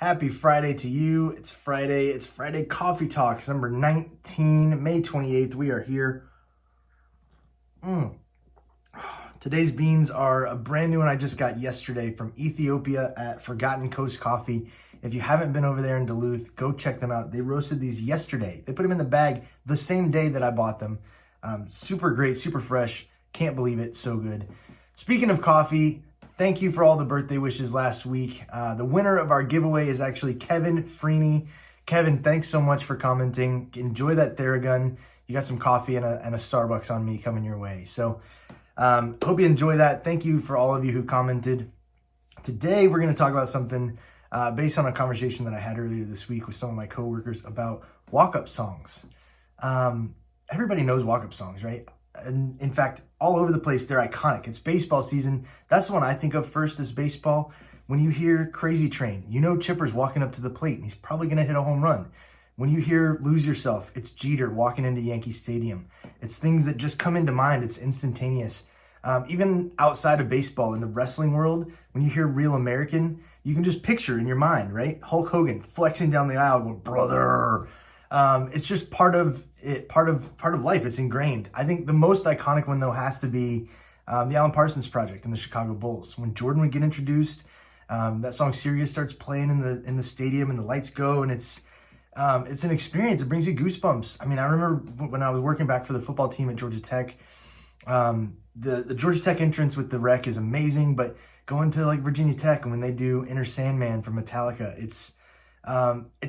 Happy Friday to you. It's Friday. It's Friday Coffee Talks, number 19, May 28th. We are here. Today's beans are a brand new one I just got yesterday from Ethiopia at Forgotten Coast Coffee. If you haven't been over there in Duluth, go check them out. They roasted these yesterday. They put them in the bag the same day that I bought them. Super great, super fresh. Can't believe it. So good. Speaking of coffee, thank you for all the birthday wishes last week. The winner of our giveaway is actually Kevin Freeney. Kevin, thanks so much for commenting. Enjoy that Theragun. You got some coffee and a Starbucks on me coming your way. So hope you enjoy that. Thank you for all of you who commented. Today, we're going to talk about something based on a conversation that I had earlier this week with some of my coworkers about walk-up songs. Everybody knows walk-up songs, right? And in fact, all over the place, they're iconic. It's baseball season. That's the one I think of first as baseball. When you hear Crazy Train, you know Chipper's walking up to the plate and he's probably going to hit a home run. When you hear Lose Yourself, it's Jeter walking into Yankee Stadium. It's things that just come into mind. It's instantaneous. Even outside of baseball, in the wrestling world, when you hear Real American, you can just picture in your mind, right? Hulk Hogan flexing down the aisle going, brother. It's just part of it, part of life. It's ingrained. I think the most iconic one though has to be the Alan Parsons Project and the Chicago Bulls. When Jordan would get introduced, that song Sirius starts playing in the stadium and the lights go, and it's an experience. It brings you goosebumps. I mean, I remember when I was working back for the football team at Georgia Tech. The Georgia Tech entrance with the wreck is amazing, but going to like Virginia Tech and when they do Inner Sandman from Metallica, it's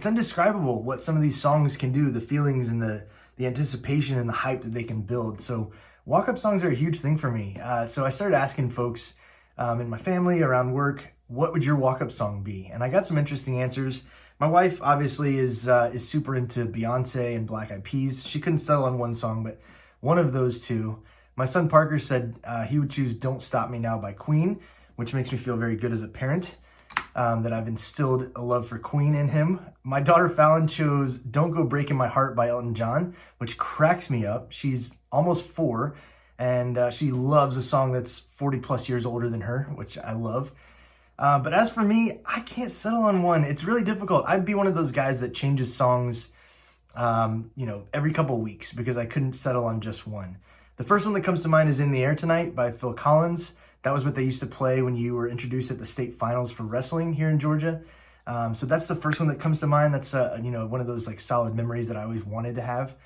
indescribable what some of these songs can do, the feelings and the anticipation and the hype that they can build. So walk-up songs are a huge thing for me. So I started asking folks in my family, around work, what would your walk-up song be? And I got some interesting answers. My wife obviously is super into Beyonce and Black Eyed Peas. She couldn't settle on one song, but one of those two. My son Parker said he would choose Don't Stop Me Now by Queen, which makes me feel very good as a parent. That I've instilled a love for Queen in him. My daughter Fallon chose Don't Go Breaking My Heart by Elton John, which cracks me up. She's almost 4, and she loves a song that's 40 plus years older than her, which I love. But as for me, I can't settle on one. It's really difficult. I'd be one of those guys that changes songs, every couple weeks because I couldn't settle on just one. The first one that comes to mind is In the Air Tonight by Phil Collins. That was what they used to play when you were introduced at the state finals for wrestling here in Georgia. So that's the first one that comes to mind. That's one of those like solid memories that I always wanted to have.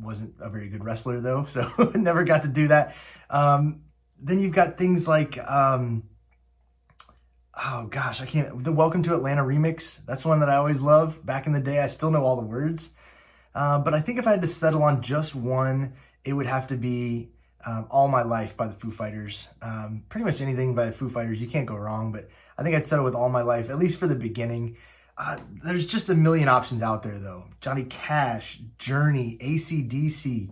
Wasn't a very good wrestler though, so never got to do that. Then you've got things like, the Welcome to Atlanta remix. That's one that I always love. Back in the day, I still know all the words. But I think if I had to settle on just one, it would have to be All My Life by the Foo Fighters. Pretty much anything by the Foo Fighters, you can't go wrong, but I think I'd settle with All My Life, at least for the beginning. There's just a million options out there though. Johnny Cash, Journey, AC/DC.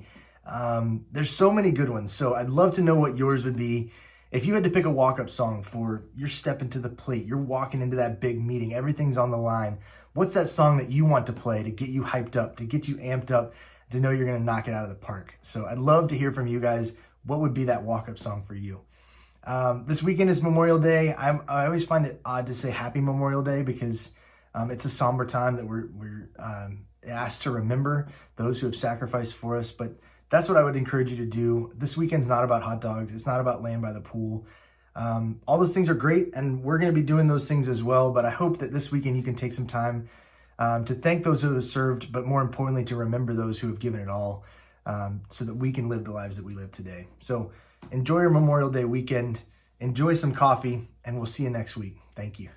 There's so many good ones. So I'd love to know what yours would be. If you had to pick a walk-up song for you're stepping to the plate, you're walking into that big meeting, everything's on the line. What's that song that you want to play to get you hyped up, to get you amped up, to know you're going to knock it out of the park? So I'd love to hear from you guys. What would be that walk-up song for you? This weekend is Memorial Day. I always find it odd to say Happy Memorial Day because it's a somber time that we're asked to remember those who have sacrificed for us. But that's what I would encourage you to do. This weekend's not about hot dogs. It's not about laying by the pool. All those things are great, and we're going to be doing those things as well. But I hope that this weekend you can take some time to thank those who have served, but more importantly, to remember those who have given it all so that we can live the lives that we live today. So enjoy your Memorial Day weekend, enjoy some coffee, and we'll see you next week. Thank you.